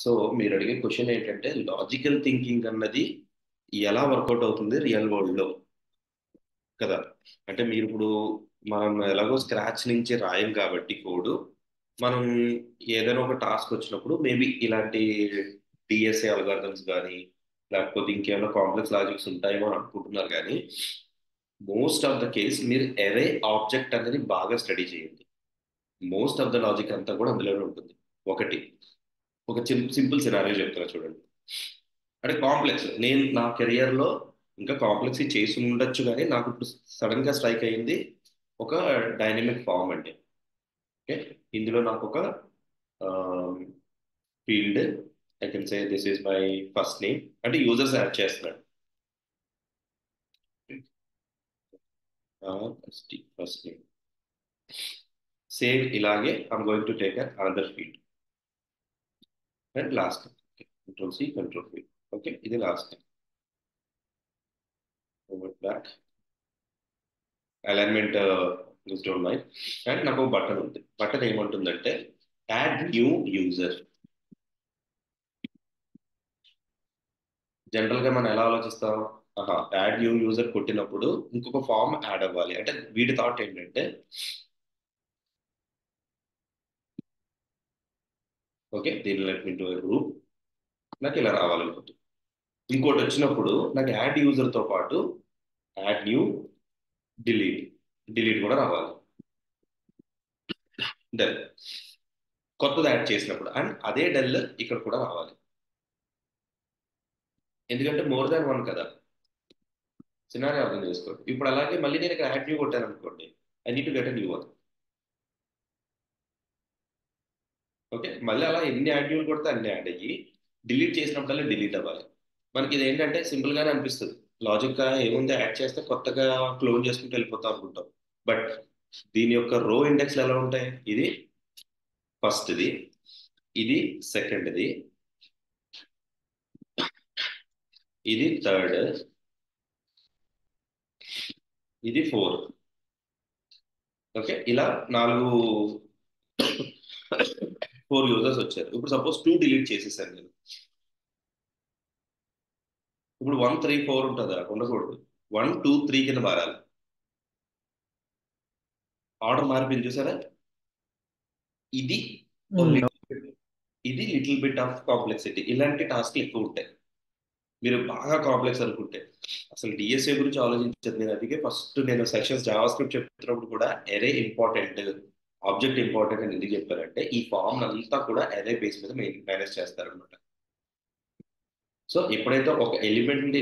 So మీరు అడిగే question ఏంటంటే లాజికల్ థింకింగ్ అన్నది ఎలా వర్కౌట్ అవుతుంది రియల్ వరల్డ్ లో కదా. అంటే మీరు ఇప్పుడు మనం ఎలాగో స్క్రాచ్ నుంచి రాయం కాబట్టి కోడ్ మనం ఏదైనా ఒక టాస్క్ వచ్చినప్పుడు మేబీ ఇలాంటి డిఎస్ఏ అల్గారిథమ్స్ కానీ లేకపోతే ఇంకేమైనా కాంప్లెక్స్ లాజిక్స్ ఉంటాయేమో అని అనుకుంటున్నారు. కానీ మోస్ట్ ఆఫ్ ద కేస్ మీరు ఎరే ఆబ్జెక్ట్ అనేది బాగా స్టడీ చేయండి. మోస్ట్ ఆఫ్ ద లాజిక్ అంతా కూడా అందులోనే ఉంటుంది. ఒకటి ఒక సింపుల్ సినారియో చెప్తున్నా చూడండి. అంటే కాంప్లెక్స్ నేను నా కెరియర్ లో ఇంకా కాంప్లెక్స్ చేసి ఉండొచ్చు, కానీ నాకు ఇప్పుడు సడన్ గా స్ట్రైక్ అయింది ఒక డైనమిక్ ఫామ్ అండి. ఓకే, ఇందులో నాకు ఒక field I can say this is my first name అంటే యూజర్స్ యాడ్ చేస్తున్నాడు. ఫస్ట్ నేమ్ సేమ్ ఇలాగే I'm going to take another field and last control C control field. Okay, ఇది last back alignment use don't mind. And నాకు ఒక button ఉంది. Button ఏమంటుందంటే add new user. General గా మనం ఎలా ఆలోచిస్తాం, ఆహా యాడ్ న్యూ యూజర్ కొట్టినప్పుడు ఇంకొక ఫామ్ యాడ్ అవ్వాలి అంటే వీడి థాట్ ఏంటంటే ఓకే దీని లెట్ మీ డు గ్రూప్, నాకు ఇలా రావాలనుకుంటుంది. ఇంకోటి వచ్చినప్పుడు నాకు యాడ్ యూజర్ తో పాటు యాడ్ న్యూ డిలీట్, డిలీట్ కూడా రావాలి. డెల్ కొత్తది యాడ్ చేసినప్పుడు అండ్ అదే డెల్ ఇక్కడ కూడా రావాలి. ఎందుకంటే మోర్ దాన్ వన్ కదా. సినారీ అర్థం చేసుకోండి. ఇప్పుడు అలాగే మళ్ళీ నేను ఇక్కడ యాడ్ న్యూ కొట్టాను అనుకోండి, I need to get new one. Okay, మళ్ళీ అలా ఎన్ని యాడ్ న్యూలు కొడితే అన్ని యాడ్ అయ్యి డిలీట్ చేసినప్పుడల్లా డిలీట్ అవ్వాలి. మనకి ఇది ఏంటంటే సింపుల్ గానే అనిపిస్తుంది. లాజిక్ గా ఏముంది, యాడ్ చేస్తే కొత్తగా క్లోన్ చేసుకుంటూ వెళ్ళిపోతాం అనుకుంటాం. బట్ దీని యొక్క రో ఇండెక్స్లు ఎలా ఉంటాయి, ఇది ఫస్ట్ది, ఇది సెకండ్ది, ఇది థర్డ్, ఇది ఫోర్త్. ఓకే, ఇలా నాలుగు ఫోర్ యూజర్స్ వచ్చారు. ఇప్పుడు సపోజ్ టూ డిలీట్ చేసేసాను నేను. ఇప్పుడు 1 3 4 ఉంటుందా, ఉండకూడదు. 1 2 3 కింద మారాలి. ఆర్డర్ మారిపోయింది చూసారా. ఇది ఓ ఉమ్, లిటిల్ బిట్, ఇది లిటిల్ బిట్ ఆఫ్ కాంప్లెక్సిటీ. ఇలాంటి టాస్క్లు ఎక్కువ ఉంటాయి మీరు బాగా కాంప్లెక్స్ అనుకుంటే. అసలు డిఎస్ఏ గురించి ఆలోచించదు నేను. అందుకే ఫస్ట్ నేను సెక్షన్స్ జావా స్క్రిప్ట్ చెప్తున్నప్పుడు కూడా ఎరే ఇంపార్టెంట్, ఆబ్జెక్ట్ ఇంపార్టెంట్ అని ఎందుకు చెప్పారంటే ఈ ఫామ్ అంతా కూడా ఎరే బేస్ మీద మేనేజ్ చేస్తారనమాట. సో ఎప్పుడైతే ఒక ఎలిమెంట్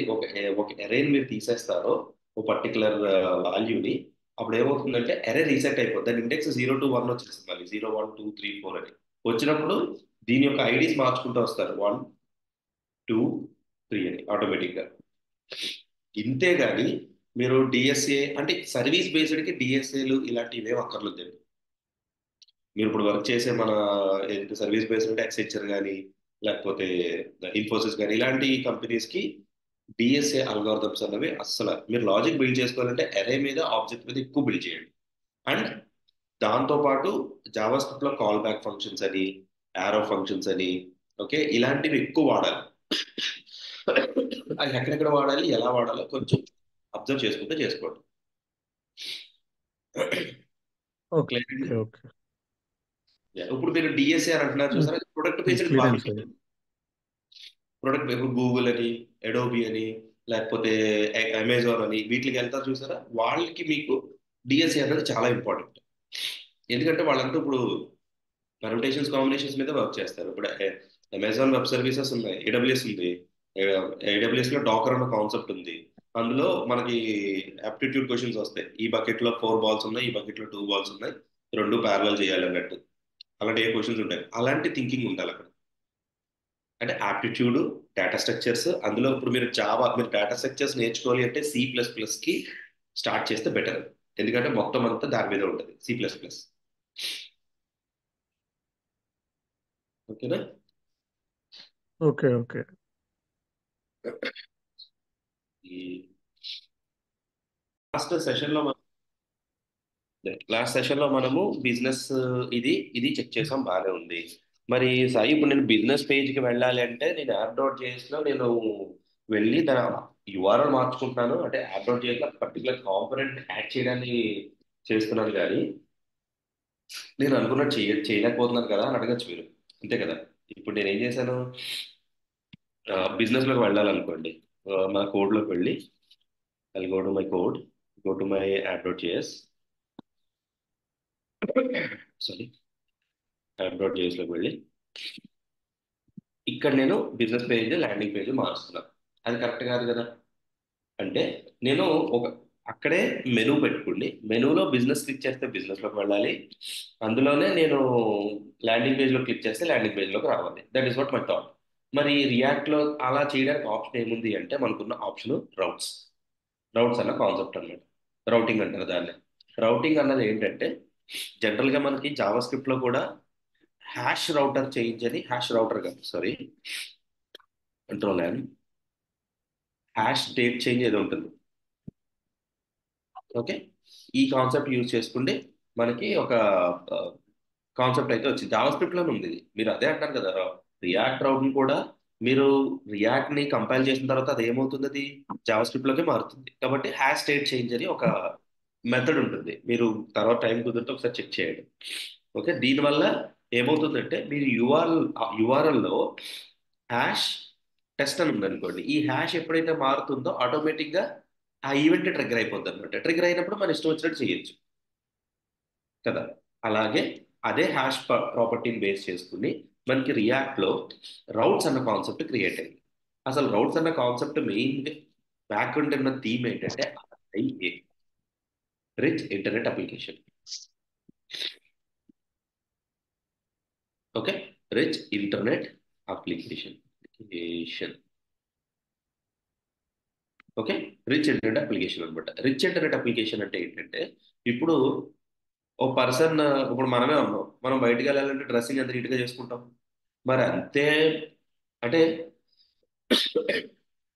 ఒక ఎరేని మీరు తీసేస్తారో ఒక పర్టికులర్ వాల్యూని, అప్పుడు ఏమవుతుందంటే ఎరే రీసెట్ అయిపోతుంది. దాని ఇండెక్స్ 0 to 1 వచ్చేస్తుంది, మళ్ళీ 0 1 2 3 4 అని వచ్చినప్పుడు దీని యొక్క ఐడీస్ మార్చుకుంటూ వస్తారు 1 2 3 అని ఆటోమేటిక్గా. ఇంతే గాని మీరు డిఎస్ఏ అంటే సర్వీస్ బేస్డ్కి డిఎస్ఏలు ఇలాంటివి ఏం అక్కర్లేదు. మీరు ఇప్పుడు వర్క్ చేసే మన సర్వీస్ బేస్డ్ అంటే ఎక్సెంచర్ కానీ లేకపోతే ఇన్ఫోసిస్ కానీ ఇలాంటి కంపెనీస్కి డిఎస్ఏ అల్గారిథమ్స్ అన్నవి అస్సలు మీరు లాజిక్ బిల్డ్ చేసుకోవాలంటే ఎరే మీద ఆబ్జెక్ట్ మీద ఎక్కువ బిల్డ్ చేయండి. అండ్ దాంతోపాటు జావా స్క్రిప్ట్ లో కాల్ బ్యాక్ ఫంక్షన్స్ అని, యారో ఫంక్షన్స్ అని, ఓకే ఇలాంటివి ఎక్కువ వాడాలి. అది ఎక్కడెక్కడ వాడాలి ఎలా వాడాలో కొంచెం అబ్జర్వ్ చేసుకుంటే చేసుకోండి. Okay Clear? ఓకే. Yeah. ఇప్పుడు మీరు డిఎస్ఏ అని అంటున్నారు చూసారా, ప్రొడక్ట్ బేస్డ్ క్లియర్ అండి బాగా. సార్. ప్రొడక్ట్ ఇప్పుడు గూగుల్ అని, ఎడోబి అని, లేకపోతే అమెజాన్ అని వీటికి వెళ్తారు చూసారా, వాళ్ళకి మీకు డిఎస్ఏ అనేది చాలా ఇంపార్టెంట్. ఎందుకంటే వాళ్ళంతా ఇప్పుడు పర్మిటేషన్స్ కాంబినేషన్స్ మీద వర్క్ చేస్తారు. ఇప్పుడు అమెజాన్ వెబ్ సర్వీసెస్ ఉన్నాయి, ఏడబ్ల్యూఎస్ ఉంది. ఏడబ్ల్యూఎస్ లో డాకర్ అన్న కాన్సెప్ట్ ఉంది. అందులో మనకి ఆప్టిట్యూడ్ క్వశ్చన్స్ వస్తాయి. ఈ బకెట్ లో 4 బాల్స్ ఉన్నాయి, ఈ బకెట్ లో 2 బాల్స్ ఉన్నాయి, రెండు ప్యారలల్ చేయాలి అన్నట్టు. అలాంటి ఏ క్వశ్చన్స్ ఉంటాయి. అలాంటి థింకింగ్ ఉండాలి అక్కడ. అంటే ఆప్టిట్యూడ్, డేటా స్ట్రక్చర్స్. అందులో ఇప్పుడు మీరు జావా మీరు డేటా స్ట్రక్చర్స్ నేర్చుకోవాలి అంటే C++కి స్టార్ట్ చేస్తే బెటర్. ఎందుకంటే మొత్తం అంతా దాని మీద ఉంటుంది C++. ఓకేనా. Okay okay. ఈ లాస్ట్ సెషన్ లో లాస్ట్ సెషన్ లో మనము బిజినెస్ ఇది ఇది చెక్ చేసాం, బాగానే ఉంది. మరి సాయి ఇప్పుడు నేను బిజినెస్ పేజ్కి వెళ్ళాలి అంటే నేను యాప్ డాట్ జేఎస్లో నేను వెళ్ళి దాని యూఆర్ఎల్ మార్చుకుంటున్నాను, అంటే యాప్ డాట్ జేఎస్లో పర్టికులర్ కాంపోనెంట్ యాడ్ చేయడానికి చేస్తున్నాను కానీ నేను అనుకున్నట్టు చేయలేకపోతున్నాను కదా అని అడగచ్చు మీరు. అంతే కదా. ఇప్పుడు నేను ఏం చేశాను, బిజినెస్లోకి వెళ్ళాలనుకోండి, మా కోడ్లోకి వెళ్ళి I go to my code, go to my app dot JS, sorry, app dot జేఎస్లోకి వెళ్ళి ఇక్కడ నేను బిజినెస్ పేజ్ ల్యాండింగ్ పేజ్ మారుస్తున్నాను. అది కరెక్ట్ కాదు కదా. అంటే నేను ఒక అక్కడే మెనూ పెట్టుకోండి, మెనూలో బిజినెస్ క్లిక్ చేస్తే బిజినెస్లోకి వెళ్ళాలి, అందులోనే నేను ల్యాండింగ్ పేజ్లో క్లిక్ చేస్తే ల్యాండింగ్ పేజ్లోకి రావాలి. That is what my thought. మరి రియాక్ట్లో అలా చేయడానికి ఆప్షన్ ఏముంది అంటే మనకున్న ఆప్షన్ రౌట్స్. రౌట్స్ అన్న కాన్సెప్ట్ అన్నమాట. రౌటింగ్ అంటారు దాన్ని. రౌటింగ్ అన్నది ఏంటంటే జనరల్గా మనకి జావా స్క్రిప్ట్లో కూడా హ్యాష్ రౌటర్ చేంజ్ అని, హ్యాష్ రౌటర్ కాదు sorry, control hash date change ఏదో ఉంటుంది. ఓకే, ఈ కాన్సెప్ట్ యూజ్ చేసుకుంటే మనకి ఒక కాన్సెప్ట్ అయితే వచ్చింది. జావా స్క్రిప్ట్లోనే ఉంది ఇది. మీరు అదే అంటారు కదా, రియాక్ట్ రౌట్ని కూడా మీరు రియాక్ట్ని కంపైల్ చేసిన తర్వాత అది ఏమవుతుంది, అది జావా స్క్రిప్ట్లోకి మారుతుంది. కాబట్టి హ్యాష్ స్టేట్ చేంజ్ అని ఒక మెథడ్ ఉంటుంది. మీరు తర్వాత టైం కుదిరితే ఒకసారి చెక్ చేయండి. ఓకే, దీనివల్ల ఏమవుతుందంటే మీరు యూఆర్ఎల్లో హ్యాష్ టెస్ట్ అని ఉందనుకోండి, ఈ హ్యాష్ ఎప్పుడైతే మారుతుందో ఆటోమేటిక్గా ఆ ఈవెంట్ ట్రిగ్గర్ అయిపోద్ది అనమాట. ట్రిగ్గర్ అయినప్పుడు మన ఇష్టం వచ్చినట్టు చేయొచ్చు కదా. అలాగే అదే హ్యాష్ ప్రాపర్టీని బేస్ చేసుకుని మనకి రియాక్ట్లో రౌట్స్ అన్న కాన్సెప్ట్ క్రియేట్ అయింది. అసలు రౌట్స్ అన్న కాన్సెప్ట్ మెయిన్ బ్యాక్ ఉన్న థీమ్ ఏంటంటే RIA, rich internet application. Okay, rich internet application. Okay, rich internet application అనమాట. రిచ్ ఇంటర్నెట్ అప్లికేషన్ అంటే ఏంటంటే ఇప్పుడు ఓ పర్సన్, ఇప్పుడు మనమే ఉన్నాం, మనం బయటికి వెళ్ళాలంటే డ్రెస్సింగ్ ఎంత నీట్గా చేసుకుంటాం. మరి అంతే, అంటే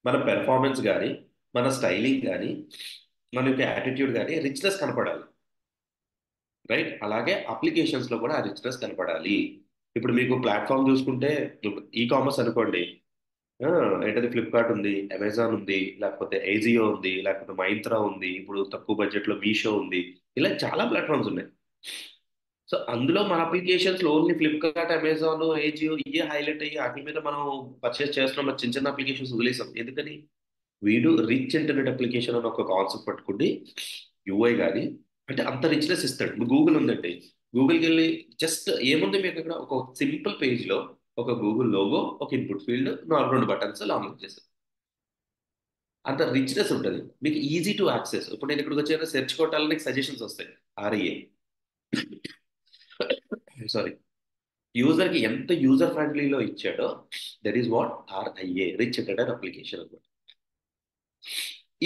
మన పెర్ఫార్మెన్స్ కానీ, మన స్టైలింగ్ కానీ, మన యొక్క యాటిట్యూడ్ కానీ రిచ్నెస్ కనపడాలి. రైట్, అలాగే అప్లికేషన్స్లో కూడా ఆ రిచ్నెస్ కనపడాలి. ఇప్పుడు మీకు ప్లాట్ఫామ్ చూసుకుంటే ఈ కామర్స్ అనుకోండి, ఆ, ఏంటది, ఫ్లిప్కార్ట్ ఉంది, అమెజాన్ ఉంది, లేకపోతే ఏజియో ఉంది, లేకపోతే మైంత్రా ఉంది, ఇప్పుడు తక్కువ బడ్జెట్లో మీషో ఉంది. ఇలా చాలా ప్లాట్ఫామ్స్ ఉన్నాయి. సో అందులో మన applications only Flipkart, Amazon, Ajio ఇవే హైలైట్ అయ్యి వాటి మీద మనం పర్చేస్ చేస్తున్నాం. మరి చిన్న చిన్న అప్లికేషన్స్ వదిలేసాం ఎందుకని. వీడు రిచ్ ఇంటర్నెట్ అప్లికేషన్ అని ఒక కాన్సెప్ట్ పట్టుకుండి యూఐ కానీ, అంటే అంత రిచ్నెస్ ఇస్తాడు. ఇప్పుడు గూగుల్ ఉందండి, గూగుల్కి వెళ్ళి జస్ట్ ఏముంది మీకు ఇక్కడ, ఒక సింపుల్ పేజ్లో ఒక గూగుల్ లోగో, ఒక ఇన్పుట్ ఫీల్డ్, నాలుగు రెండు బటన్స్ లాంగ్ చేస్తారు. అంత రిచ్నెస్ ఉంటుంది మీకు, ఈజీ టు యాక్సెస్. ఇప్పుడు నేను ఇక్కడికి వచ్చాక సెర్చ్ కొట్టాలని సజెషన్స్ వస్తాయి. ఆర్ఏ, సారీ, యూజర్కి ఎంత యూజర్ ఫ్రెండ్లీలో ఇచ్చాడో, that is what RIA, rich internet application అనమాట.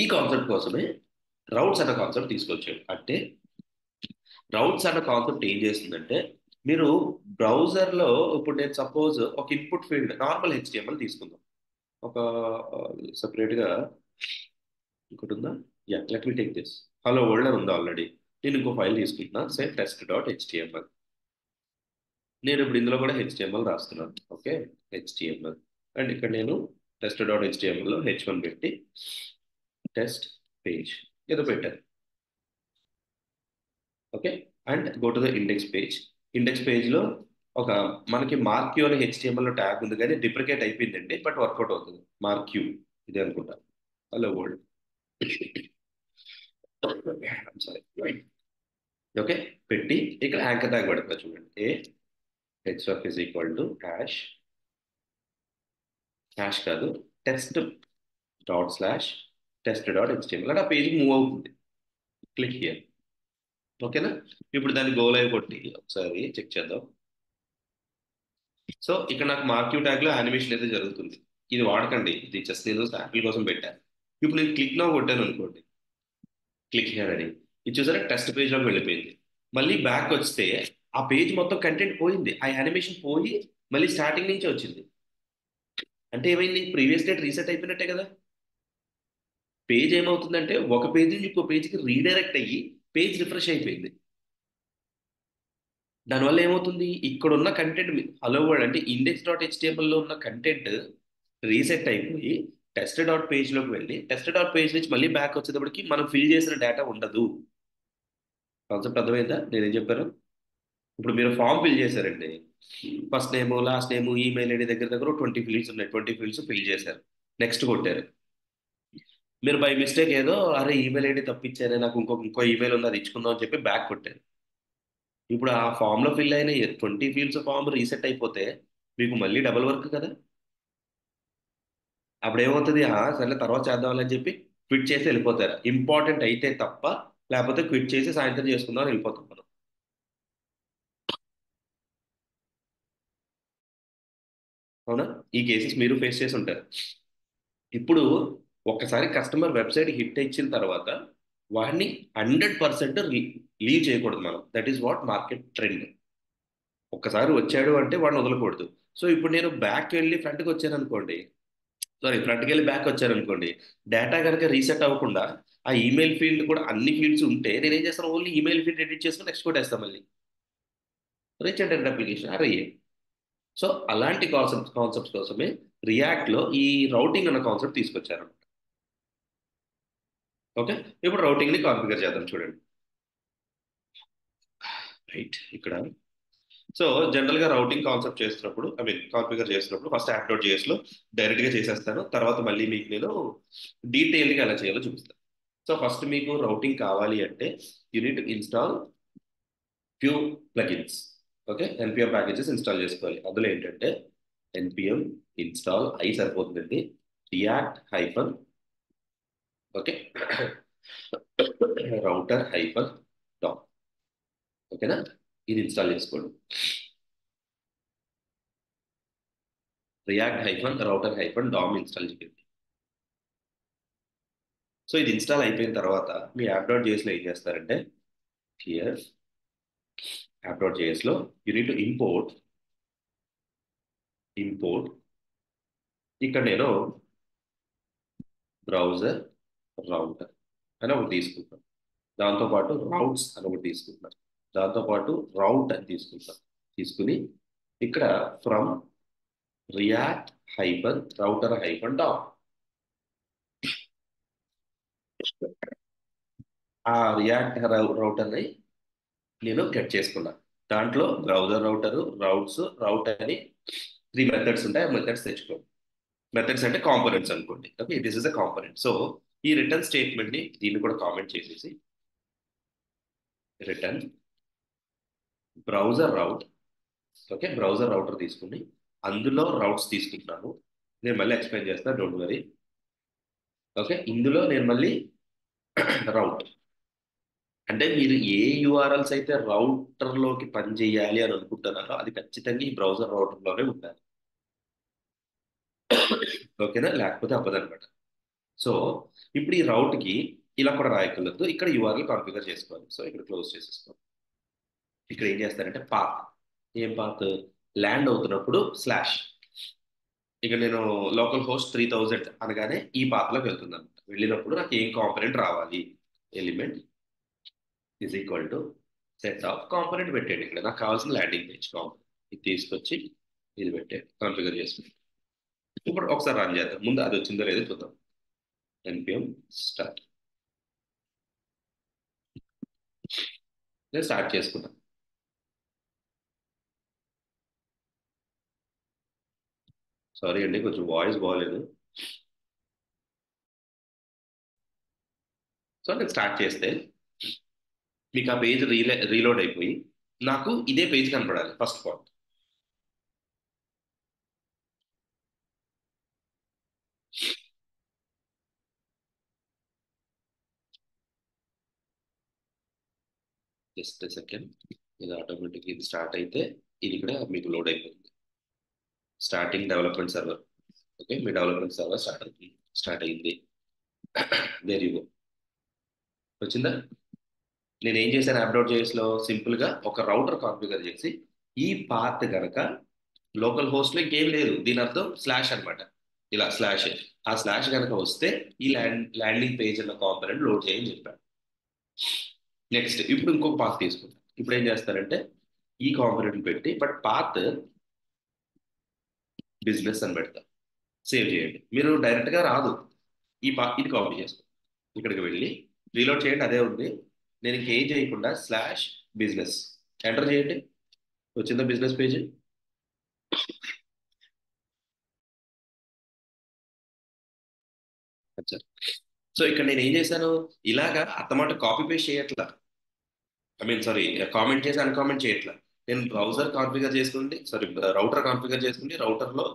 ఈ కాన్సెప్ట్ కోసమే రౌట్స్ అన్న కాన్సెప్ట్ తీసుకొచ్చాడు. అంటే రౌట్స్ అన్న కాన్సెప్ట్ ఏం చేస్తుందంటే మీరు బ్రౌజర్లో, ఇప్పుడు నేను సపోజ్ ఒక ఇన్పుట్ ఫీల్డ్ నార్మల్ హెచ్టిఎంఎల్ తీసుకుందాం, ఒక సపరేట్గా ఇంకోటి ఉందా, yeah let me take this, hello world అని ఉందా ఆల్రెడీ. నేను ఇంకో ఫైల్ తీసుకుంటున్నా, సే టెస్ట్ డాట్ హెచ్టిఎంఎల్. నేను ఇప్పుడు ఇందులో కూడా హెచ్టిఎంఎల్ రాస్తున్నాను. ఓకే, హెచ్టిఎంఎల్, అండ్ ఇక్కడ నేను టెస్ట్ డాట్ హెచ్టిఎంఎల్లో H1 పెట్టి టెస్ట్ పేజ్ ఏదో పెట్టాను. Okay, and go to the index page. Index పేజ్లో ఒక మనకి మార్క్యూ అనే హెచ్టిఎంఎల్లో ట్యాగ్ ఉంది కానీ డిప్రికేట్ అయిపోయిందండి, బట్ వర్కౌట్ అవుతుంది. మార్క్యూ ఇదే అనుకుంటా. Hello world, sorry. ఓకే, పెట్టి ఇక్కడ యాంకర్ ట్యాగ్ పెడతా చూడండి. H is equal to hash, hash కాదు, test dot slash test dot HTML అంటే ఆ పేజ్ మూవ్ అవుతుంది. Click here. ఓకేనా, ఇప్పుడు దాన్ని గో లైవ్ కొట్టి ఒకసారి చెక్ చేద్దాం. సో ఇక్కడ నాకు మార్క్యూ ట్యాగ్ లో యానిమేషన్ అయితే జరుగుతుంది. ఇది వాడకండి, ఇది జస్ట్ నేను శాంపిల్ కోసం పెట్టాను. ఇప్పుడు నేను క్లిక్ నౌ కొట్టాను అనుకోండి, క్లిక్ హియర్ అని, ఇది చూసారా టెస్ట్ పేజ్ లోకి వెళ్ళిపోయింది. మళ్ళీ బ్యాక్ వస్తే ఆ పేజ్ మొత్తం కంటెంట్ పోయింది, ఆ యానిమేషన్ పోయి మళ్ళీ స్టార్టింగ్ నుంచి వచ్చింది. అంటే ఏమైంది, ప్రీవియస్ డేట్ రీసెట్ అయిపోయినట్టే కదా. పేజ్ ఏమవుతుందంటే ఒక పేజ్ నుంచి ఇంకో పేజ్కి రీడైరెక్ట్ అయ్యి పేజ్ రిఫ్రెష్ అయిపోయింది. దానివల్ల ఏమవుతుంది, ఇక్కడ ఉన్న కంటెంట్ హలో వరల్డ్ అంటే index.html లో ఉన్న కంటెంట్ రీసెట్ అయిపోయి టెస్ట్ డాట్ పేజ్లోకి వెళ్ళి టెస్ట్ డాట్ పేజ్ నుంచి మళ్ళీ బ్యాక్ వచ్చేటప్పటికి మనం ఫిల్ చేసిన డేటా ఉండదు. కాన్సెప్ట్ అర్థమైందా నేనేం చెప్పాను? ఇప్పుడు మీరు ఫామ్ ఫిల్ చేశారండి, first name last name email ID దగ్గర దగ్గర 20 ఫీల్డ్స్ ఉన్నాయి, 20 ఫీల్డ్స్ ఫిల్ చేశారు, నెక్స్ట్ కొట్టారు. మీరు బై మిస్టేక్ ఏదో అరే ఈమెయిల్ ఐడి తప్పించారే, నాకు ఇంకో ఈమెయిల్ ఉంది అది ఇచ్చుకుందాం అని చెప్పి బ్యాక్ కొట్టారు. ఇప్పుడు ఆ ఫామ్ లో ఫిల్ అయిన 20 ఫీల్డ్స్ ఫామ్ రీసెట్ అయిపోతే మీకు మళ్ళీ డబుల్ వర్క్ కదా. అప్పుడు ఏమవుతుంది, సరే తర్వాత చేద్దామని చెప్పి క్విట్ చేసి వెళ్ళిపోతారు, ఇంపార్టెంట్ అయితే తప్ప. లేకపోతే క్విట్ చేసి సాయంత్రం చేసుకుందాం అని వెళ్ళిపోతాం మనం. అవునా? ఈ కేసెస్ మీరు ఫేస్ చేసి ఉంటారు. ఇప్పుడు ఒక్కసారి కస్టమర్ వెబ్సైట్ హిట్ ఇచ్చిన తర్వాత వాడిని 100% లీవ్ చేయకూడదు మనం. That is what market trend. ఒక్కసారి వచ్చాడు అంటే వాడిని వదలకూడదు. సో ఇప్పుడు నేను బ్యాక్ వెళ్ళి ఫ్రంట్కి వచ్చాను అనుకోండి, సారీ ఫ్రంట్కి వెళ్ళి బ్యాక్ వచ్చాను అనుకోండి, డేటా కనుక రీసెట్ అవ్వకుండా ఆ ఈమెయిల్ ఫీల్డ్ కూడా అన్ని ఫీల్డ్స్ ఉంటే నేనేం చేస్తాను, ఓన్లీ ఈమెయిల్ ఫీల్డ్ ఎడిట్ చేసుకుని నెక్స్ట్ కూడా వేస్తాను మళ్ళీ రీచ్ అండ్ అప్లికేషన్ అరే. సో అలాంటి కాన్సెప్ట్స్ కోసమే రియాక్ట్లో ఈ రౌటింగ్ అన్న కాన్సెప్ట్ తీసుకొచ్చారు. ఓకే, ఇప్పుడు రౌటింగ్ని కాన్ఫిగర్ చేద్దాం చూడండి. రైట్, ఇక్కడ సో జనరల్గా రౌటింగ్ కాన్సెప్ట్ చేస్తున్నప్పుడు ఐ మీన్ కాన్ఫిగర్ చేస్తున్నప్పుడు ఫస్ట్ యాప్ డాట్ జేఎస్లో డైరెక్ట్గా చేసేస్తాను, తర్వాత మళ్ళీ మీకు నేను డీటెయిల్గా ఎలా చేయాలో చూపిస్తాను. సో ఫస్ట్ మీకు రౌటింగ్ కావాలి అంటే you need install few plugins. Okay, NPM packages install చేసుకోవాలి. అందులో ఏంటంటే ఎన్పిఎం ఇన్స్టాల్ అయి సరిపోతుందండి, react hyphen okay router hyphen doc. ఓకేనా, ఇది ఇన్స్టాల్ చేసుకోండి. React hyphen router hyphen dom install చేయండి. సో ఇది ఇన్స్టాల్ అయిపోయిన తర్వాత మీ యాప్ డాట్ జేఎస్లో ఏం చేస్తారంటే హియర్ యాప్ డాట్ జేఎస్లో యూ నీడ్ టు ఇంపోర్ట్. ఇక్కడ నేను బ్రౌజర్ రౌటర్ అని ఒకటి తీసుకుంటాను, దాంతోపాటు రౌట్స్ అని ఒకటి తీసుకుంటాను, దాంతోపాటు రౌట్ అని తీసుకుంటాను. తీసుకుని ఇక్కడ from React hyphen router hyphen DOM ఆ రియాక్ట్ రౌటర్ని నేను గెట్ చేసుకున్నాను. దాంట్లో బ్రౌజర్ రౌటరు రౌట్స్ రౌట్ అని 3 మెథడ్స్ ఉంటాయి. ఆ మెథడ్స్ తెచ్చుకోండి. మెథడ్స్ అంటే కాంపోనెంట్స్ అనుకోండి. Okay, this is a component. So ఈ రిటర్న్ స్టేట్మెంట్ని దీన్ని కూడా కామెంట్ చేసేసి రిటర్న్ బ్రౌజర్ రౌట్. ఓకే, బ్రౌజర్ రౌటర్ తీసుకుని అందులో రౌట్స్ తీసుకుంటున్నాను. నేను మళ్ళీ ఎక్స్ప్లెయిన్ చేస్తాను, డోంట్ వరీ. ఓకే, ఇందులో నేను మళ్ళీ రౌట్ అంటే మీరు ఏ యూఆర్ఎల్స్ అయితే రౌటర్లోకి పని చేయాలి అని అనుకుంటున్నారో అది ఖచ్చితంగా ఈ బ్రౌజర్ రౌటర్లోనే ఉండాలి. ఓకేనా, లేకపోతే అవ్వదన్నమాట. సో ఇప్పుడు ఈ రౌట్కి ఇలా కూడా రాయగలదు, ఇక్కడ యూఆర్ఎల్ కాన్ఫిగర్ చేసుకోవాలి. సో ఇక్కడ క్లోజ్ చేసేసుకోవాలి. ఇక్కడ ఏం చేస్తారంటే పాత్, ఏం పాత్, ల్యాండ్ అవుతున్నప్పుడు స్లాష్. ఇక నేను లోకల్ హోస్ట్ 3000 అనగానే ఈ పాత్రలోకి వెళ్తున్నాను. వెళ్ళినప్పుడు నాకు ఏం కాంపనెంట్ రావాలి, element is equal to set of component పెట్టండి. ఇక్కడ నాకు కావాల్సిన ల్యాండింగ్ పేజ్ కాంపనెంట్ ఇది తీసుకొచ్చి ఇది పెట్టండి, కాన్ఫిగర్ చేసుకుంటాం. ఇప్పుడు ఒకసారి రన్ చేద్దాం, ముందు అది వచ్చిందో లేదో చూద్దాం. ఎన్పిఎం స్టార్ట్, నేను స్టార్ట్ చేసుకున్నాను. సారీ అండి, కొంచెం వాయిస్ బాగాలేదు. సో నేను స్టార్ట్ చేస్తే మీకు ఆ పేజ్ రీలోడ్ అయిపోయి నాకు ఇదే పేజ్ కనపడాలి ఫస్ట్ పాయింట్. జస్ట్ సెకండ్, ఇది ఆటోమేటిక్ ఇది స్టార్ట్ అయితే ఇది ఇక్కడ మీకు లోడ్ అయిపోతుంది. Starting development server. ఓకే, మీ డెవలప్మెంట్ సర్వర్ స్టార్ట్ అవుతుంది, స్టార్ట్ అయింది. దేర్ యూ గో, వచ్చిందా? నేను ఏం చేశాను యాప్ డాట్ జేఎస్లో సింపుల్గా ఒక రౌటర్ కాన్ఫిగర్ చేసి ఈ పాత్ గనక లోకల్ హోస్ట్లో ఇంకేం లేదు, దీని అర్థం స్లాష్ అన్నమాట. ఇలా స్లాష్, ఆ స్లాష్ కనుక వస్తే ఈ ల్యాండింగ్ పేజ్ అన్న కాంపనెంట్ లోడ్ చేయని చెప్పాను. నెక్స్ట్ ఇప్పుడు ఇంకొక పాత్ తీసుకుంటాం. ఇప్పుడు ఏం చేస్తారంటే ఈ కాంపోనెంట్ పెట్టి బట్ పాత్ బిజినెస్ అని పెడతా. సేవ్ చేయండి. మీరు డైరెక్ట్గా రాదు, ఇది కాపీ చేసుకో, ఇక్కడికి వెళ్ళి రీలోడ్ చేయండి, అదే ఉంది. నేను ఇంకేం చేయకుండా స్లాష్ బిజినెస్ ఎంటర్ చేయండి. వచ్చిందా బిజినెస్ పేజ్? సో ఇక్కడ నేను ఏం చేశాను, ఇలాగా అత్తమాట కాపీ పేస్ట్ చేయట్లా, ఐ మీన్ సారీ, కామెంట్ చేసి అన్కామెంట్ చేయట్లా. నేను బ్రౌజర్ కాన్ఫిగర్ చేసుకుంటే, సారీ, రౌటర్ కాన్ఫిగర్ చేసుకుంటే రౌటర్లో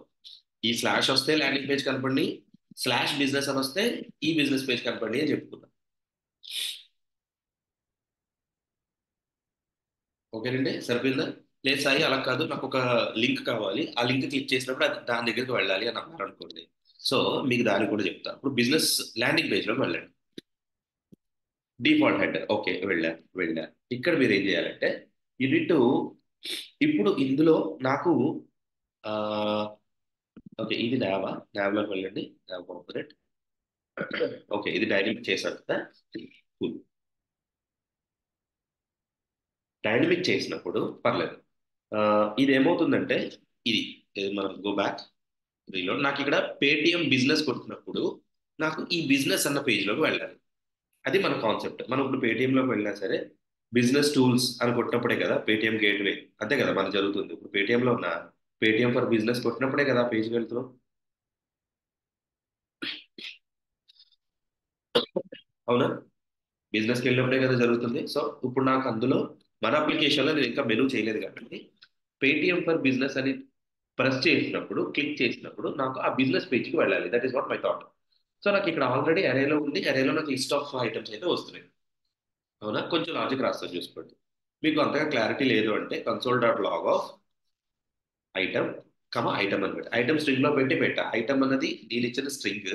ఈ స్లాష్ వస్తే ల్యాండింగ్ పేజ్ కనపడి, స్లాష్ బిజినెస్ అని వస్తే ఈ బిజినెస్ పేజ్ కనపడి అని చెప్పుకున్నా. ఓకేనండి, సరిపోయిందా? లేదు సాయి అలా కాదు, నాకు ఒక లింక్ కావాలి, ఆ లింక్ క్లిక్ చేసినప్పుడు అది దాని దగ్గరికి వెళ్ళాలి అని అన్నారు అనుకోండి. సో మీకు దాన్ని కూడా చెప్తా. ఇప్పుడు బిజినెస్ ల్యాండింగ్ పేజ్లోకి వెళ్ళండి. డిఫాల్ట్ హెడర్, ఓకే, వెళ్ళా. ఇక్కడ మీరు ఏం చేయాలంటే యూనిట్, ఇప్పుడు ఇందులో నాకు ఆ, ఓకే, ఇది న్యావ్లోకి వెళ్ళండి, న్యావ్ కాంపోనెంట్. ఓకే, ఇది డైనమిక్ చేశారు కదా. Cool. డైనమిక్ చేసినప్పుడు పర్లేదు. ఆ, ఇది ఏమవుతుందంటే, ఇది ఇది మనం గో బ్యాక్ రీలోడ్. నాకు ఇక్కడ పేటిఎం బిజినెస్ కొట్టినప్పుడు నాకు ఈ బిజినెస్ అన్న పేజ్లోకి వెళ్ళాలి. అది మన కాన్సెప్ట్. మనం ఇప్పుడు పేటిఎంలోకి వెళ్ళినా సరే బిజినెస్ టూల్స్ అని కొట్టినప్పుడే కదా పేటిఎం గేట్వే, అంతే కదా మన జరుగుతుంది. ఇప్పుడు పేటిఎంలో ఉన్న పేటిఎం ఫర్ బిజినెస్ కొట్టినప్పుడే కదా పేజ్కి వెళ్తున్నాం, అవునా? బిజినెస్కి వెళ్ళినప్పుడే కదా జరుగుతుంది. సో ఇప్పుడు నాకు అందులో మన అప్లికేషన్లో నేను ఇంకా మెనూ చేయలేదు కాబట్టి పేటిఎం ఫర్ బిజినెస్ అని ప్రెస్ చేసినప్పుడు, క్లిక్ చేసినప్పుడు నాకు ఆ బిజినెస్ పేజ్కి వెళ్ళాలి. That is what my thought. So నాకు ఇక్కడ ఆల్రెడీ అరేలో ఉంది, అరేలో నాకు లిస్ట్ ఆఫ్ ఐటమ్స్ అయితే వస్తున్నాయి, అవునా? కొంచెం లాజిక్ రాస్తాను చూసుకోండి. మీకు అంతగా క్లారిటీ లేదు అంటే console dot log of item, item అని పెట్టి ఐటమ్ స్ట్రింగ్ లో పెట్టా. ఐటమ్ అనేది నేను ఇచ్చిన స్ట్రింగ్,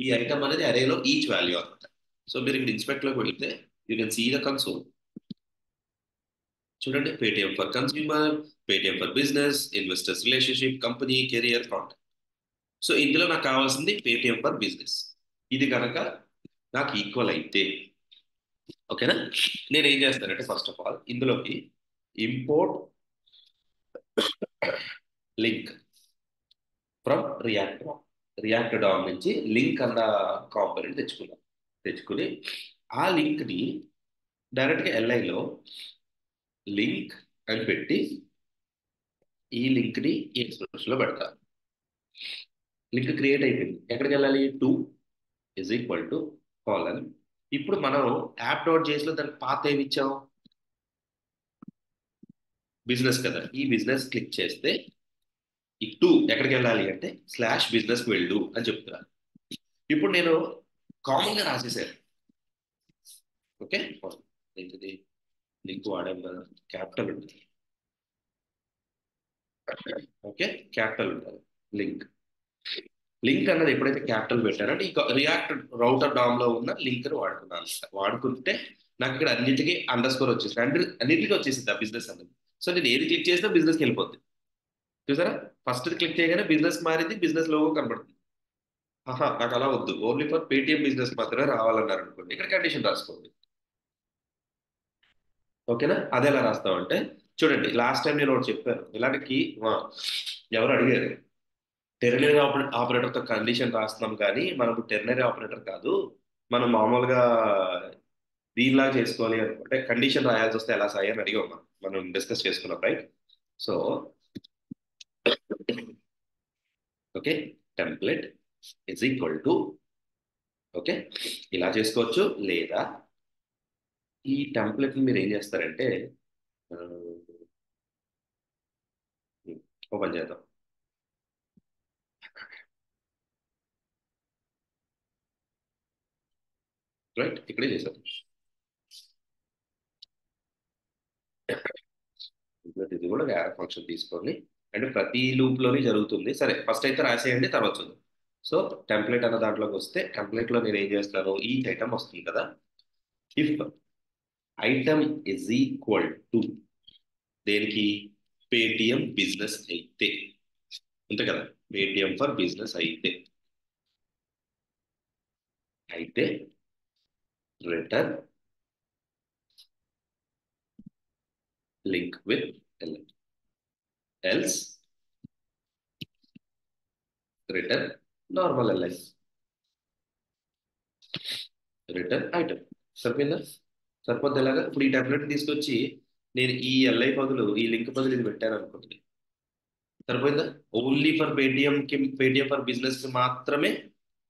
ఈ ఐటమ్ అనేది అరేలో ఈచ్ వాల్యూ అనమాట. సో మీరు ఇక్కడ ఇన్స్పెక్ట్ లోకి వెళ్తే you can see the console. చూడండి, Paytm for consumer, Paytm for business, investors relationship, company, career, contact. So ఇందులో నాకు కావాల్సింది పేటిఎం ఫర్ బిజినెస్. ఇది కనుక నాకు ఈక్వల్ అయితే, ఓకేనా, నేను ఏం చేస్తానంటే ఫస్ట్ ఆఫ్ ఆల్ ఇందులోకి import link from React DOM నుంచి లింక్ అన్న కాంపోనెంట్ తెచ్చుకుని ఆ లింక్ ని డైరెక్ట్ గా ఎల్ఐలో లింక్ అని పెట్టి ఈ లింక్ ని ఈ ఎక్స్ప్రెషన్ లో పెడతా. లింక్ క్రియేట్ అయిపోయింది. ఎక్కడికి వెళ్ళాలి? To is equal to colon. ఇప్పుడు మనం యాప్ డాట్ జేస్ లో దానికి పాత ఏమి ఇచ్చాం? బిజినెస్ కదా. ఈ బిజినెస్ క్లిక్ చేస్తే ఈ టు ఎక్కడికి వెళ్ళాలి అంటే స్లాష్ బిజినెస్ వెళ్ళు అని చెప్తున్నా. ఇప్పుడు నేను కామన్ గా రాసేసాను, ఓకే. ఏంటిది లింక్ వాడాం కదా, క్యాపిటల్ ఉంటుంది, ఓకే, క్యాపిటల్ ఉంటుంది. లింక్ లింక్ అన్నది ఎప్పుడైతే క్యాపిటల్ పెట్టారంటే ఈ రియాక్ట్ రౌటర్ డామ్ లో ఉన్న లింక్ వాడుకున్నాను. వాడుకుంటే నాకు ఇక్కడ అన్నిటికీ అండర్ స్కోర్ వచ్చేసింది, అన్నిటికీ వచ్చేసింది ఆ బిజినెస్ అన్నది. సో నేను ఏది క్లిక్ చేసినా బిజినెస్కి వెళ్ళిపోద్ది. చూసారా, ఫస్ట్ క్లిక్ చేయగానే బిజినెస్ మారింది, బిజినెస్ లోగో కనబడుతుంది. ఆహా, నాకు అలా వద్దు, ఓన్లీ ఫర్ పేటిఎం బిజినెస్ మాత్రమే రావాలన్నారు అనుకోండి, ఇక్కడ కండిషన్ రాసుకోండి, ఓకేనా. అది ఎలా రాస్తామంటే చూడండి, లాస్ట్ టైం నేను ఒకటి చెప్పాను ఇలాంటి ఎవరు అడిగారు, టెర్నరీ ఆపరేటర్తో కండిషన్ రాస్తున్నాం కానీ మనం టెర్నరీ ఆపరేటర్ కాదు, మనం మామూలుగా దీనిలా చేసుకోవాలి అనుకుంటే కండిషన్ రాయాల్సి వస్తే ఎలా సాయి అని అడిగాం, మనం డిస్కస్ చేసుకున్నాం, right? So okay, template is equal to, okay, ఇలా చేసుకోవచ్చు. లేదా ఈ టెంప్లెట్ మీరు ఏం చేస్తారంటే ఓపెన్ చేద్దాం, రైట్, ఇక్కడే చేసాం. ఇది కూడా వేరే ఫంక్షన్ తీసుకోండి, అంటే ప్రతి లూప్ లోని జరుగుతుంది. సరే, ఫస్ట్ అయితే రాసేయండి, తర్వాత చూద్దాం. సో టెంప్లెట్ అన్న దాంట్లోకి వస్తే టెంప్లెట్ లో నేను ఏం చేస్తాను, ఈ ఐటమ్ వస్తుంది కదా. If item is equal to దేనికి? పేటిఎం బిజినెస్ అయితే, అంతే కదా, పేటిఎం ఫర్ బిజినెస్ అయితే return link with else return normal LI return item. సరిపోయిందా? సరిపోద్ది. ఎలాగా ఇప్పుడు ఈ టెంప్లెట్ తీసుకొచ్చి నేను ఈ ఎల్ఐ బదులు ఈ లింక్ బదులు ఇది పెట్టాను అనుకోండి, సరిపోయిందా? ఓన్లీ ఫర్ పేటిఎంకి, పేటిఎం ఫర్ బిజినెస్ కి మాత్రమే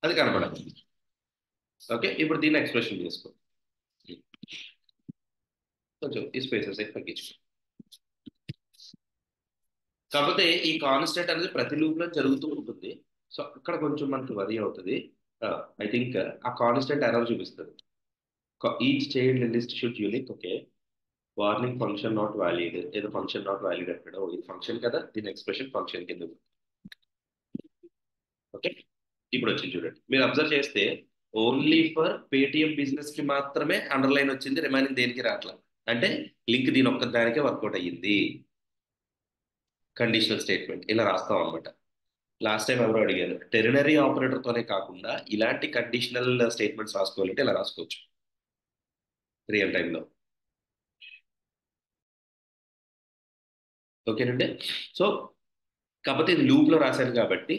అది కనపడాలి. ఓకే, ఇప్పుడు దీన్ని ఎక్స్ప్రెషన్ చేసుకో. కొంచెం ఈ స్పేసెస్ తగ్గించు. కాకపోతే ఈ కాన్స్టెంట్ అనేది ప్రతి లూప్ లో జరుగుతూ ఉంటుంది. సో అక్కడ కొంచెం మనకి వరి అవుతుంది. ఐ థింక్ ఆ కాన్స్టెంట్ ఎర్రర్ చూపిస్తుంది. Each child list should unique. Okay, warning function not valid, ఏదో ఫంక్షన్ నాట్ వ్యాలిడ్ అంటాడు. ఇది ఫంక్షన్ కదా, దీని ఎక్స్ప్రెషన్ ఫంక్షన్ కింద. ఓకే, ఇప్పుడు వచ్చింది చూడండి. మీరు అబ్జర్వ్ చేస్తే ఓన్లీ ఫర్ పేటిఎం బిజినెస్ కి మాత్రమే అండర్లైన్ వచ్చింది, రిమైనింగ్ దేనికి రావట్లా. అంటే లింక్ దీని ఒక్క దానికే వర్కౌట్ అయ్యింది. కండిషనల్ స్టేట్మెంట్ ఇలా రాస్తాం అనమాట. లాస్ట్ టైం ఎవరు అడిగారు, టెరినరీ ఆపరేటర్ తోనే కాకుండా ఇలాంటి కండిషనల్ స్టేట్మెంట్స్ రాసుకోవాలంటే ఇలా రాసుకోవచ్చు రియల్ టైంలో. ఓకేనండి. సో కాకపోతే ఇది లూప్ లో రాశాను కాబట్టి,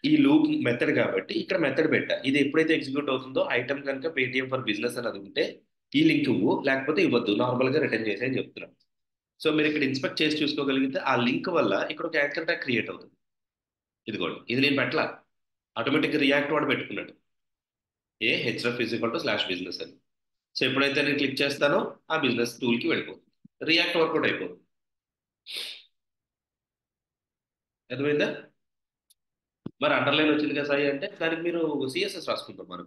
ఈ లూప్ మెథడ్ కాబట్టి ఇక్కడ మెథడ్ పెట్టా. ఇది ఎప్పుడైతే ఎగ్జిక్యూట్ అవుతుందో ఐటమ్ కనుక పేటిఎం ఫర్ బిజినెస్ అని అది ఉంటే ఈ లింక్ ఇవ్వు, లేకపోతే ఇవ్వద్దు, నార్మల్ గా రిటర్న్ చేసి అని చెప్తున్నాను. సో మీరు ఇక్కడ ఇన్స్పెక్ట్ చేసి చూసుకోగలిగితే ఆ లింక్ వల్ల ఇక్కడ ఒక యాంకర్ ట్యాగ్ క్రియేట్ అవుతుంది. ఇదిగోండి, ఇది నేను పెట్టలా, ఆటోమేటిక్గా రియాక్ట్ వాడు పెట్టుకున్నాడు. HF equal to slash business అని. సో ఎప్పుడైతే నేను క్లిక్ చేస్తానో ఆ బిజినెస్ టూల్కి వెళ్ళిపోతుంది, రియాక్ట్ వర్కౌట్ అయిపోతుంది. అర్థమైందా? మరి అండర్లైన్ వచ్చింది కదా సాయి అంటే దానికి మీరు సిఎస్ఎస్ రాసుకుంటాం మనం.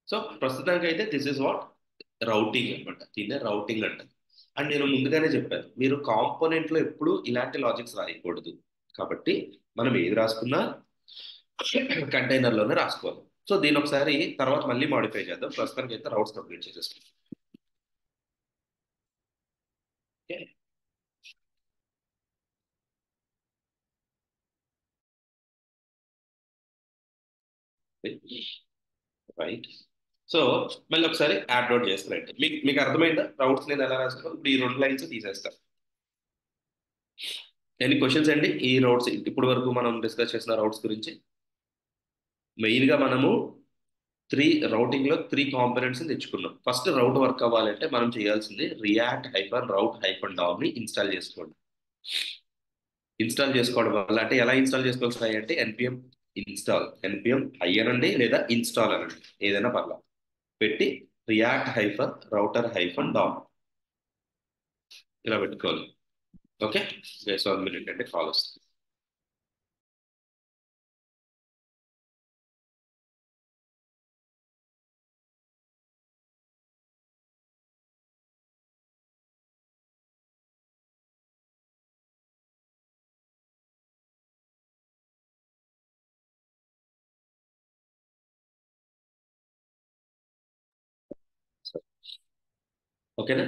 సో ప్రస్తుతానికి అయితే దిస్ ఇస్ వాట్ రౌటింగ్ అనమాట. దీన్నే రౌటింగ్ అంటారు. అండ్ నేను ముందుగానే చెప్పాను, మీరు కాంపోనెంట్లో ఎప్పుడు ఇలాంటి లాజిక్స్ రాయకూడదు. కాబట్టి మనం ఏది రాసుకున్నా కంటైనర్లోనే రాసుకోవాలి. సో దీని ఒకసారి తర్వాత మళ్ళీ మాడిఫై చేద్దాం. ప్రస్తుతానికి అయితే రౌట్స్ కంప్లీట్ చేసేస్తాం. Okay, right. సో మళ్ళీ ఒకసారి యాడ్ అవుట్ చేస్తానంటే మీకు మీకు అర్థమైందా రౌట్స్ నేను ఎలా రాస్తాను? ఇప్పుడు ఈ 2 లైన్స్ తీసేస్తాను. ఎన్ని క్వశ్చన్స్ అండి ఈ రౌట్స్ ఇప్పుడు వరకు మనం డిస్కస్ చేసిన రౌట్స్ గురించి? మెయిన్గా మనము రౌటింగ్ లో 3 కాంపోనెంట్స్ తెచ్చుకున్నాం. ఫస్ట్ రౌట్ వర్క్ అవ్వాలంటే మనం చేయాల్సింది రియాక్ట్ హైఫన్ రౌట్ హైఫన్ డౌన్ ని ఇన్స్టాల్ చేసుకోండి. ఇన్స్టాల్ చేసుకోవడం వల్ల అంటే ఎలా ఇన్స్టాల్ చేసుకోవాలి అంటే ఎన్పిఎం ఇన్స్టాల్, ఎన్పిఎం ఐ అనండి లేదా ఇన్స్టాల్ అనండి, ఏదైనా పర్లేదు పెట్టి react hyphen router hyphen down ఇలా పెట్టుకోవాలి. ఓకే, 1 మినిట్ అంటే కాల్ వస్తుంది. ఓకేనా?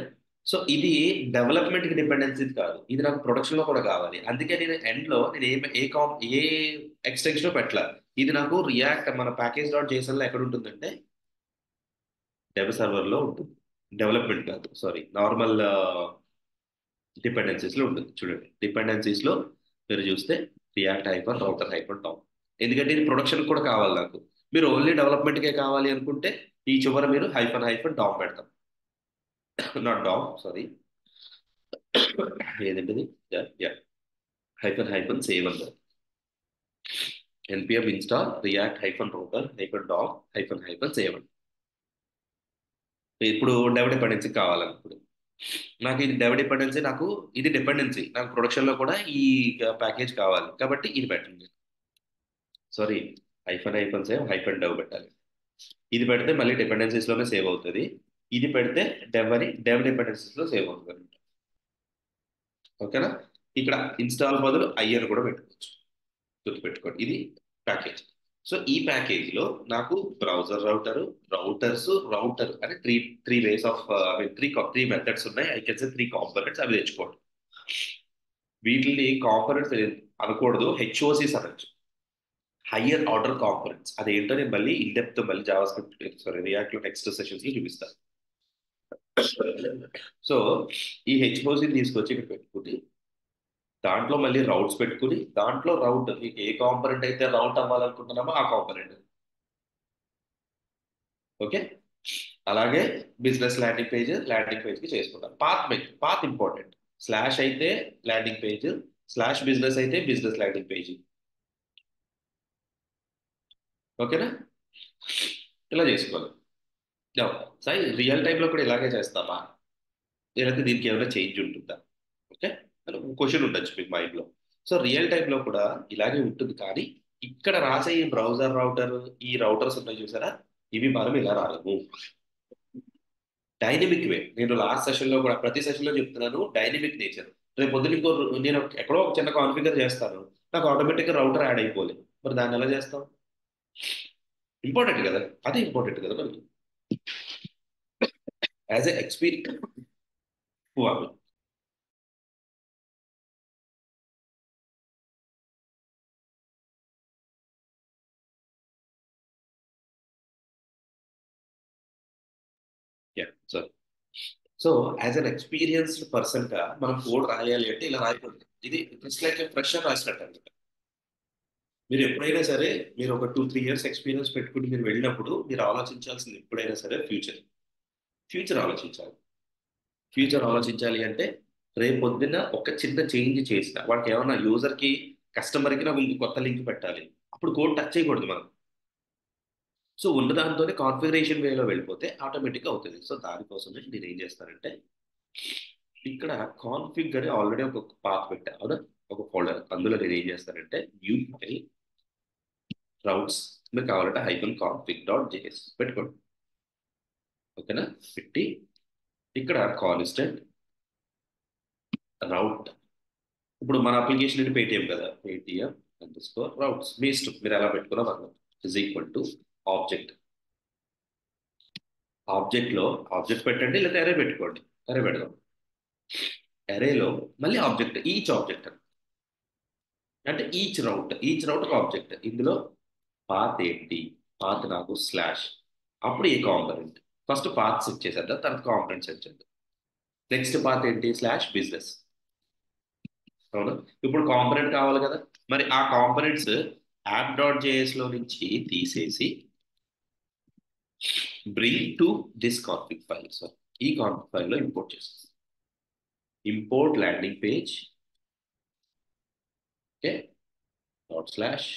సో ఇది డెవలప్మెంట్ కి డిపెండెన్సీ కాదు, ఇది నాకు ప్రొడక్షన్ లో కూడా కావాలి. అందుకే నేను ఎండ్ లో నేను ఏ ఎక్స్టెన్షన్ పెట్టాల. ఇది నాకు రియాక్ట్ మన ప్యాకేజ్ డాట్ జేసన్ లో ఎక్కడ ఉంటుందంటే డెవ్ సర్వర్ లో ఉంటుంది. డెవలప్మెంట్ కాదు, సారీ, నార్మల్ డిపెండెన్సీస్ లో ఉంటుంది. చూడండి, డిపెండెన్సీస్ లో మీరు చూస్తే react hyper router hyper top. ఎందుకంటే ఇది ప్రొడక్షన్ కూడా కావాలి నాకు. మీరు ఓన్లీ డెవలప్మెంట్ కే కావాలి అనుకుంటే ఈ చివర మీరు హైఫన్ హైఫన్ డామ్ పెడతాం. నాట్ డామ్, సారీ, ఏదంటే హైఫన్ హైఫన్ సేవ్ అన్నారు. npm install react hyphen router hyphen dom hyphen hyphen save. ఇప్పుడు డెవ్ డిపెండెన్సీ కావాలన్నప్పుడు నాకు ఇది డెవ్ డిపెండెన్సీ, నాకు ఇది డిపెండెన్సీ, నాకు ప్రొడక్షన్ లో కూడా ఈ ప్యాకేజ్ కావాలి కాబట్టి ఇది పెట్టండి. Sorry, hyphen hyphen save hyphen dev పెట్టాలి. ఇది పెడితే మళ్ళీ డిపెండెన్సీస్ లోనే సేవ్ అవుతుంది. ఇది పెడితే డెవ్ అని డెవ్ డిపెండెన్సీస్ లో సేవ్ అవుతుంది. ఓకేనా? ఇక్కడ ఇన్స్టాల్ బదులు ఐఆర్ కూడా పెట్టుకోవచ్చు, గుర్తుపెట్టుకోండి. ఇది ప్యాకేజ్. సో ఈ ప్యాకేజ్ లో నాకు బ్రౌజర్ రౌటర్, రౌటర్ అని three three ways of three methods ఉన్నాయి. ఐ కెన్ సే 3 కాంపోనెంట్స్ అవి తెచ్చుకోండి. వీటిని కాంపోనెంట్స్ అనకూడదు, హెచ్ఓసిస్ అనొచ్చు, హయ్యర్ ఆర్డర్ కాంపోనెంట్స్. అదేంటో నేను మళ్ళీ ఇన్ డెప్త్ మళ్ళీ జావా స్క్రిప్ట్ సారీ రియాక్ట్ లో నెక్స్ట్ సెషన్స్ లో చూపిస్తాను. సో ఈ హెచ్ఓసిని తీసుకొచ్చి ఇక్కడ పెట్టుకుని దాంట్లో మళ్ళీ రౌట్స్ పెట్టుకుని దాంట్లో రౌట్ మీకు ఏ కాంపనెంట్ అయితే రౌట్ అవ్వాలనుకుంటున్నామో ఆ కాంపనెంట్. ఓకే. అలాగే బిజినెస్ ల్యాండింగ్ పేజ్కి చేసుకుంటాం. Path important. స్లాష్ అయితే ల్యాండింగ్ పేజ్, స్లాష్ బిజినెస్ అయితే బిజినెస్ ల్యాండింగ్ పేజ్. ఓకేనా? ఇలా చేసుకోవాలి. సార్ రియల్ టైంలో కూడా ఇలాగే చేస్తామా, లేదంటే దీనికి ఏమైనా చేంజ్ ఉంటుందా? ఓకే, అని ఒక క్వశ్చన్ ఉండొచ్చు మీకు మైండ్లో. సో రియల్ టైంలో కూడా ఇలాగే ఉంటుంది, కానీ ఇక్కడ రాసే ఈ బ్రౌజర్ రౌటర్, ఈ రౌటర్స్ ఉన్నాయి చూసారా, ఇవి మనం ఇలా రాలేము. డైనమిక్ వే. నేను లాస్ట్ సెషన్లో కూడా ప్రతి సెషన్లో చెప్తున్నాను, డైనమిక్ నేచర్. రేపు పొద్దున నేను ఎక్కడో ఒక చిన్న కాన్ఫిగర్ చేస్తాను, నాకు ఆటోమేటిక్గా రౌటర్ యాడ్ అయిపోలే, మరి దాన్ని ఎలా చేస్తాం? ఇంపార్టెంట్ కదా, అదే ఇంపార్టెంట్ కదా మనకి as a experience. Sir, so as an experienced person గా మనం కోడ్ రాయాలి అంటే ఇలా రాయకూడదు. ఇది జస్ట్ లైక్ ఫ్రెషర్ రాసినట్టు అనమాట. మీరు ఎప్పుడైనా సరే, మీరు ఒక 2-3 ఇయర్స్ ఎక్స్పీరియన్స్ పెట్టుకుని మీరు వెళ్ళినప్పుడు మీరు ఆలోచించాల్సింది ఎప్పుడైనా సరే ఫ్యూచర్ ఆలోచించాలి. ఫ్యూచర్ ఆలోచించాలి అంటే రేపు పొద్దున్న ఒక చిన్న చేంజ్ చేసిన వాడికి ఏమన్నా యూజర్కి, కస్టమర్కి నాకు ఇంకో కొత్త లింక్ పెట్టాలి, అప్పుడు కోడ్ టచ్ చేయకూడదు మనం. సో ఉన్న దాంతోనే కాన్ఫిగరేషన్ వేలో వెళ్ళిపోతే ఆటోమేటిక్గా అవుతుంది. సో దానికోసమే నేను ఏం చేస్తానంటే ఇక్కడ కాన్ఫిగ్ అని ఆల్రెడీ ఒక పాత్ పెట్టా అవునా, ఒక ఫోల్డర్. అందులో నేను ఏం చేస్తానంటే వ్యూ ఫైల్ రౌట్స్, మీకు కావాలంటే -config.js పెట్టుకోండి. ఓకేనా? పెట్టి ఇక్కడ కాన్స్టెంట్ రౌట్. ఇప్పుడు మన అప్లికేషన్ ఇది పేటిఎం కదా, పేటిఎం_రౌట్స్ మీ ఇష్టం, మీరు ఎలా పెట్టుకున్నా పర్లేదు. Is equal to object. ఆబ్జెక్ట్లో ఆబ్జెక్ట్ పెట్టండి, లేదా అరే పెట్టుకోండి. అరే పెడదాం. అరేలో మళ్ళీ ఆబ్జెక్ట్, ఈచ్ ఆబ్జెక్ట్ అంటే ఈచ్ రౌట్ ఒక ఆబ్జెక్ట్. ఇందులో పాత్ ఏంటి? పాత్ నాకు స్లాష్, అప్పుడు a component. First path set చేసేద్దాం, తర్వాత కాంపనెంట్ సెట్ చేద్దాం. నెక్స్ట్ పాత్ ఏంటి? Slash business. అవునా? ఇప్పుడు కాంపనెంట్ కావాలి కదా, మరి ఆ కాంపనెంట్స్ app.js లో నుంచి తీసేసి bring to this config file. So ఈ కాన్ఫిగ్ ఫైల్లో ఇంపోర్ట్ చేస్తాం. Import landing page. Okay, dot slash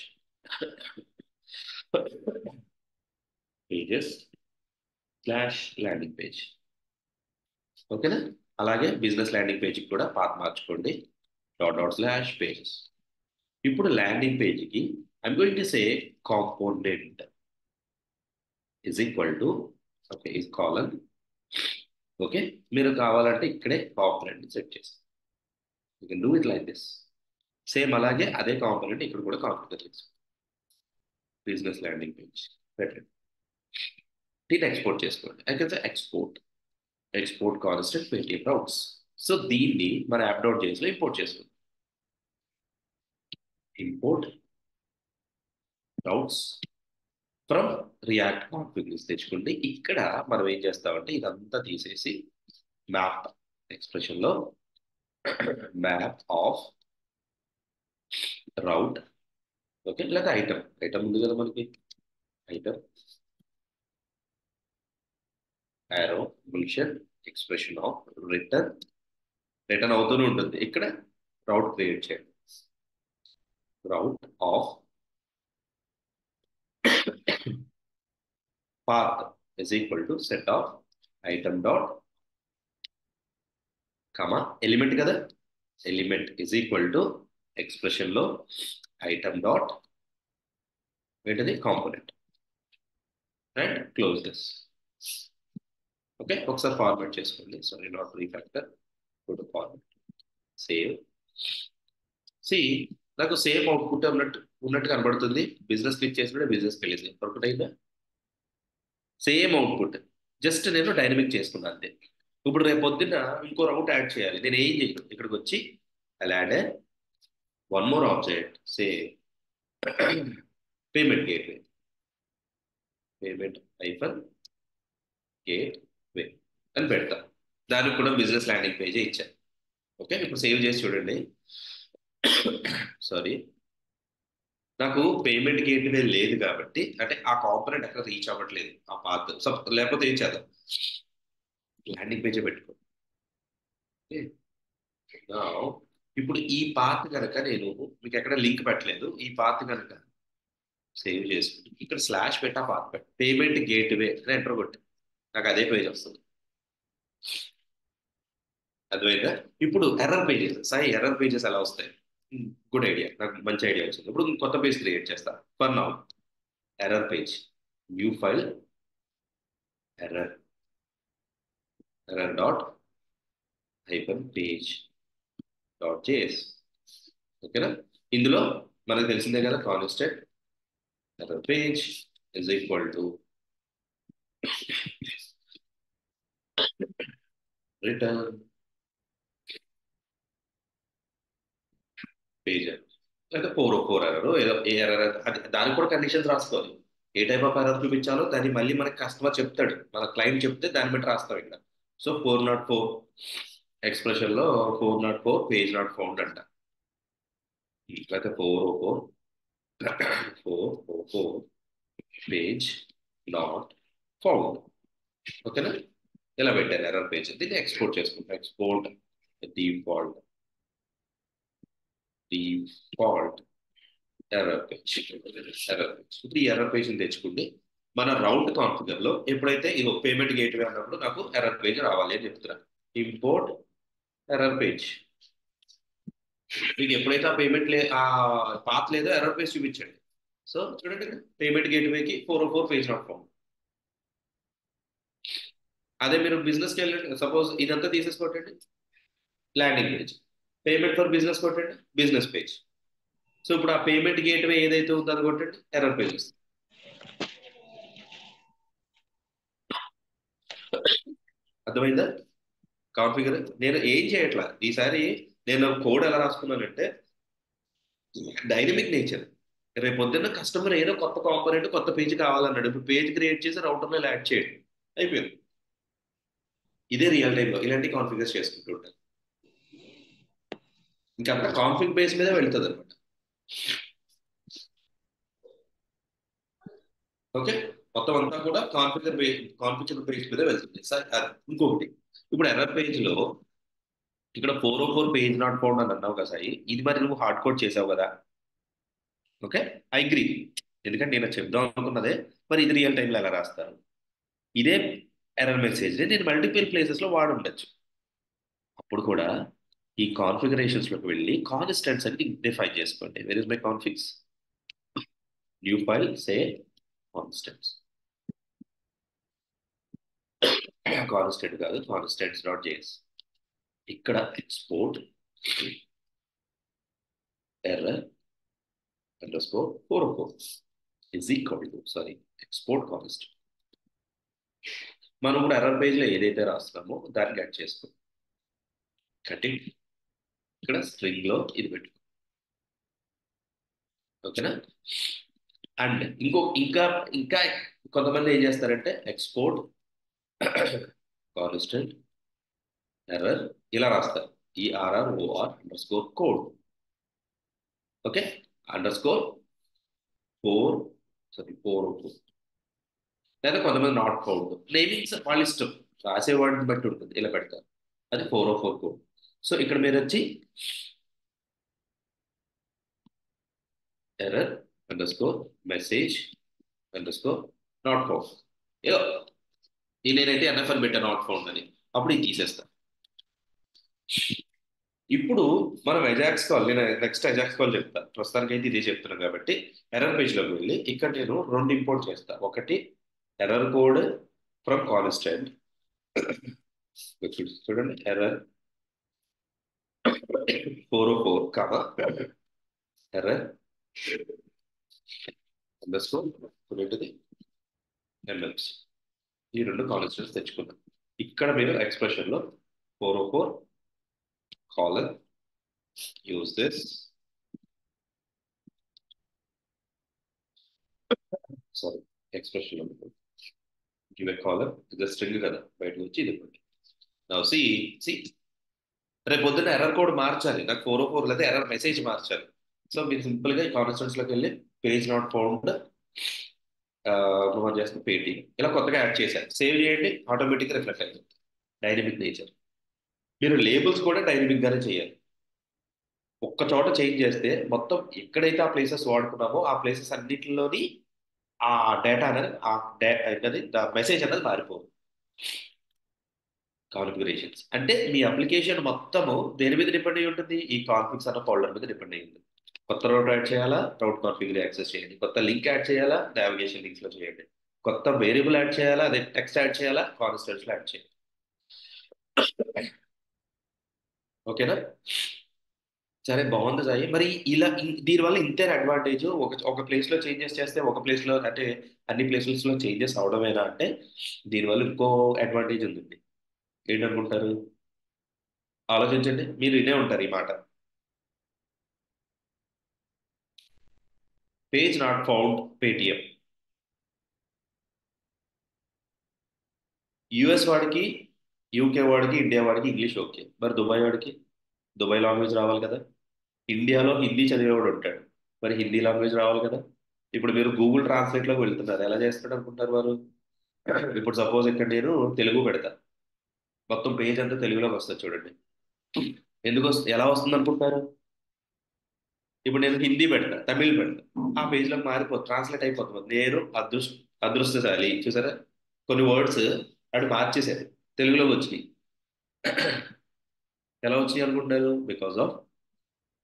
pages slash landing page. ఓకేనా? అలాగే బిజినెస్ ల్యాండింగ్ పేజ్కి కూడా పాత్ మార్చుకోండి, //pages. ఇప్పుడు ల్యాండింగ్ పేజ్కి I'm going to say component is equal to, okay, ఈ కాలన్. ఓకే, మీరు కావాలంటే ఇక్కడే కాంపోనెంట్ సెట్ చేసి you can do it like this. Same అలాగే అదే కాంపోనెంట్ ఇక్కడ కూడా కాన్ఫిగర్ చేసి బిజినెస్ ల్యాండింగ్ పేజ్ పెట్టండి. దీన్ని ఎక్స్పోర్ట్ చేసుకోండి. అయితే export constant Paytm routes. So దీన్ని మన app.js లో ఇంపోర్ట్ చేసుకోండి. Import routes from React config తెచ్చుకోండి. ఇక్కడ మనం ఏం చేస్తామంటే ఇదంతా తీసేసి మ్యాప్ ఎక్స్ప్రెషన్లో మ్యాప్ ఆఫ్ రౌట్. ఓకే, లేదా ఐటమ్ ఉంది కదా మనకి, item arrow function expression of return అవుతూనే ఉంటుంది. ఇక్కడ రౌట్ క్రియేట్ చేయండి. Route of path is equal to set of item dot comma element కదా, element is equal to expression లో ఐటమ్ డాట్ ఏంటది component. Right, close this. Okay, ఒకసారి format చేసుకోండి. Sorry, not refactor, go to format, save. See నాకు same output ఉన్నట్టు కనబడుతుంది. Business click చేసినప్పుడు బిజినెస్కి వెళ్ళింది, వర్కౌట్ అయిందా? సేమ్ అవుట్పుట్, జస్ట్ నేను డైనమిక్ చేసుకున్నాను అంతే. ఇప్పుడు రేపు పొద్దున్న ఇంకో రౌట్ యాడ్ చేయాలి, నేను ఏం చేయను, ఇక్కడికి వచ్చి అలా యాడ్ వన్ మోర్ ఆబ్జెక్ట్, సే పేమెంట్ గేట్వే, పేమెంట్ -గేట్వే. అని పెడతా. దానికి కూడా బిజినెస్ ల్యాండింగ్ పేజే ఇచ్చాను. ఓకే, ఇప్పుడు సేవ్ చేసి చూడండి. సారీ, నాకు పేమెంట్ గేట్వే లేదు కాబట్టి, అంటే ఆ కాంపొనెంట్ ఎక్కడ రీచ్ అవ్వట్లేదు ఆ పాత్. లేకపోతే ఏం చేద్దాం, ల్యాండింగ్ పేజే పెట్టుకో. Now, ఇప్పుడు ఈ పాత్ కనుక నేను మీకు ఎక్కడ లింక్ పెట్టలేదు, ఈ పాత్ కనుక సేవ్ చేసుకుంటే ఇక్కడ స్లాష్ పెట్టి ఆ పాత్ పెట్టి పేమెంట్ గేట్వే అని ఎంటర్ కొట్టి నాకు అదే పేజ్ వస్తుంది. అర్థమైందా? ఇప్పుడు error pages, Sai error pages ఎలా వస్తాయి? గుడ్ ఐడియా, నాకు మంచి ఐడియా వచ్చింది. ఇప్పుడు కొత్త పేజ్ క్రియేట్ చేస్తా. For now error page, new file, error, error dot hyper page dot JS. ఓకేనా? ఇందులో మనకు తెలిసిందే కదా, constant error page is equal to return page లేదా 404 ఎర్రర్, ఏదో ఏ ఎర్రర్, అది దానికి కూడా కండిషన్స్ రాసుకోవాలి. ఏ టైప్ ఆఫ్ ఎర్రర్ చూపించాలో దాన్ని మళ్ళీ మనకి కస్టమర్ చెప్తాడు, మన క్లయింట్ చెప్తే దాన్ని బట్టి రాస్తాం ఇక్కడ. సో 404 ఎక్స్ప్రెషన్ లో 404 పేజ్ నాట్ ఫౌండ్ అంట. లేకపోతే 404 404 పేజ్ నాట్ ఫౌండ్. ఓకేనా? ఇలా పెట్టాను ఎర్రర్ పేజ్. దీన్ని ఎక్స్పోర్ట్ చేసుకుంటాం. Export default, default error page, error page. ఇప్పుడు ఈ ఎర్రర్ పేజ్ తెచ్చుకుంటే మన రౌట్ కాన్ఫిగర్ లో ఎప్పుడైతే ఇది పేమెంట్ గేట్వే అన్నప్పుడు నాకు ఎర్రర్ పేజ్ రావాలి అని చెప్తున్నా. Import error page. మీకు ఎప్పుడైతే ఆ పేమెంట్ ఆ పాత్ లేదో ఎర్రర్ పేజ్ చూపించండి. సో చూడండి, పేమెంట్ గేట్వేకి 404 పేజ్ నాట్ ఫౌండ్. అదే మీరు బిజినెస్కి వెళ్ళండి, సపోజ్ ఇదంతా తీసేసుకోండి, landing page, payment for business కొట్టండి, బిజినెస్ పేజ్. సో ఇప్పుడు ఆ పేమెంట్ గేట్వే ఏదైతే ఉందో అది కొట్టండి, ఎర్రర్ పేజ్ వస్తుంది. అర్థమైందా? కాన్ఫిగర్ నేను ఏం చేయట్లా ఈసారి. నేను కోడ్ ఎలా రాసుకున్నానంటే డైనమిక్ నేచర్. రేపు పొద్దున్న కస్టమర్ ఏదో కొత్త కాంపోనెంట్ కొత్త పేజ్ కావాలన్నాడు, ఇప్పుడు పేజ్ క్రియేట్ చేసి రౌటర్లో యాడ్ చేయండి, అయిపోయింది. ఇదే రియల్ టైంలో ఇలాంటి కాన్ఫిగర్ చేసుకుంటూ ఉంటాను. ఇంకంతా కాన్ఫిగ్ బేస్ మీద వెళ్తుంది అనమాట. ఓకే, మొత్తం అంతా కూడా కాన్ఫిగర్ పేజ్ మీద వెళ్తుంది. సార్ ఇంకొకటి, ఇప్పుడు ఎర్రర్ పేజ్ లో ఇక్కడ 404 పేజ్ నాట్ ఫౌండ్ అని అన్నావు కదా సాయి, ఇది మరి నువ్వు హార్డ్ కోడ్ చేసావు కదా. Okay, I agree. ఎందుకంటే నేను చెప్దాం అనుకున్నదే, మరి ఇది రియల్ టైంలో ఎలా రాస్తారు? ఇదే ఎర్రర్ మెసేజ్ నేను మల్టిపుల్ ప్లేసెస్ లో వాడి ఉండొచ్చు. అప్పుడు కూడా ఈ కాన్ఫిగరేషన్స్ లోకి వెళ్ళి కాన్స్టెంట్స్ అని డిఫైన్ చేసుకోండి. Where is my configs, new file, say constants. Constant కాదు, కాన్స్టెంట్స్ డాట్ జేఎస్. ఇక్కడ export error underscore 404 is equal to, sorry, export constant. మనం కూడా ఎర్రర్ పేజ్ లో ఏదైతే రాస్తున్నామో దాన్ని కట్ చేసుకో, కటింగ్ ఇక్కడ స్ట్రింగ్ లో ఇది పెట్టు. ఓకేనా? అండ్ ఇంకా ఇంకా కొంతమంది ఏం చేస్తారంటే ఎక్స్పోర్ట్ కాన్స్టెంట్ ఎర్రర్ ఇలా రాస్తారు, ERROR underscore code. Okay, underscore 404. లేదా కొంతమంది నాట్ ఫౌండ్ నేమింగ్స్ వాళ్ళ ఇష్టం, రాసే వాడిని బట్టి ఉంటుంది, ఇలా పెడతారు. అది 404 కోడ్. సో ఇక్కడ మీరు వచ్చి error underscore message underscore not found, ఏదో నేనైతే ఎన్ఎఫ్ఎల్ పెట్టా నాట్ ఫౌండ్ అని, అప్పుడు ఇది తీసేస్తా. ఇప్పుడు మనం అజాక్స్ కాల్, నేను నెక్స్ట్ అజాక్స్ కాల్ చెప్తా, ప్రస్తుతానికి అయితే ఇదే చెప్తున్నాను కాబట్టి. ఎర్రర్ పేజ్లోకి వెళ్ళి ఇక్కడ నేను రెండు ఇంపోర్ట్ చేస్తా. ఒకటి ఎర్రర్ కోడ్ ఫ్రమ్ కాన్స్టెంట్, చూడండి ఎర్రర్ 404 కామా ఎర్రర్ అండర్స్కోర్ ఏంటిది ఎంఎల్స్. ఈ రెండు కాన్స్టెంట్స్ తెచ్చుకున్నాం. ఇక్కడ మీరు ఎక్స్ప్రెషన్ లో 404 colon use this, sorry, expression లో గివ్ ఎ కాలన్, ఇది స్ట్రింగ్ కదా, బయట నుంచి ఇది ఒకటి. సి సి రేపు పొద్దున్న ఎర్రర్ కోడ్ మార్చాలి, నాకు 404 లేదా ఎర్రర్ మెసేజ్ మార్చాలి. సో మీరు సింపుల్గా ఈ కాన్స్టెంట్స్లోకి వెళ్ళి పేజ్ నాట్ ఫౌండ్ ప్రొవైడ్ చేసిన పేటీ ఇలా కొత్తగా యాడ్ చేశారు, సేవ్ చేయండి, ఆటోమేటిక్గా రిఫ్లెక్ట్ అవుతుంది. Dynamic nature. మీరు లేబుల్స్ కూడా డైనమిక్ గానే చేయాలి. ఒక్క చోట చేంజ్ చేస్తే మొత్తం ఎక్కడైతే ఆ ప్లేసెస్ వాడుకున్నామో ఆ ప్లేసెస్ అన్నిటిలోని ఆ డేటా అనేది అనేది మెసేజ్ అనేది మారిపోదు. కాన్ఫిగరేషన్స్ అంటే మీ అప్లికేషన్ మొత్తము దేని మీద డిపెండ్ అయి ఉంటుంది, ఈ కాన్ఫిగ్స్ అన్న ఫోల్డర్ మీద డిపెండ్ అయి ఉంటుంది. కొత్త రౌట్ యాడ్ చేయాలా, రౌట్ కాన్ఫిగర్ యాక్సెస్ చేయండి. కొత్త లింక్ యాడ్ చేయాలా, నావిగేషన్ లింక్స్ లో చేయండి. కొత్త వేరియబుల్ యాడ్ చేయాలా, అదే టెక్స్ట్ యాడ్ చేయాలా, కాన్స్టెంట్స్ లో యాడ్ చేయాలి. ఓకేనా? సరే, బాగుంది సాయి. మరి ఇలా దీనివల్ల ఇంతే అడ్వాంటేజ్, ఒక ప్లేస్ లో చేంజెస్ చేస్తే ఒక ప్లేస్ లో అంటే అన్ని ప్లేసెస్ లో చేంజెస్ అవడమేనా అంటే దీనివల్ల ఇంకో అడ్వాంటేజ్ ఉంది. ఏంటనుకుంటారు? ఆలోచించండి, మీరు వినే ఉంటారు ఈ మాట. Page not found Paytm. US వాడికి, యూకే వాడికి, ఇండియా వాడికి ఇంగ్లీష్ ఓకే, మరి దుబాయ్ వాడికి దుబాయ్ లాంగ్వేజ్ రావాలి కదా. ఇండియాలో హిందీ చదివేవాడు ఉంటాడు, మరి హిందీ లాంగ్వేజ్ రావాలి కదా. ఇప్పుడు మీరు గూగుల్ ట్రాన్స్లేట్లోకి వెళ్తున్నారు, ఎలా చేస్తాడు అనుకుంటారు వారు? ఇప్పుడు సపోజ్ ఇక్కడ నేను తెలుగు పెడతా, మొత్తం పేజ్ అంతా తెలుగులోకి వస్తుంది చూడండి. ఎందుకు ఎలా వస్తుంది అనుకుంటారు? ఇప్పుడు నేను హిందీ పెడతా, తమిళ్ పెడతా, ఆ పేజ్లోకి మారిపోతుంది, ట్రాన్స్లేట్ అయిపోతుంది. నేను అదృష్టశాలి, చూసారా, కొన్ని వర్డ్స్ అటు మార్చేశారు, తెలుగులోకి వచ్చినాయి. ఎలా వచ్చినాయి అనుకుంటారు? Because of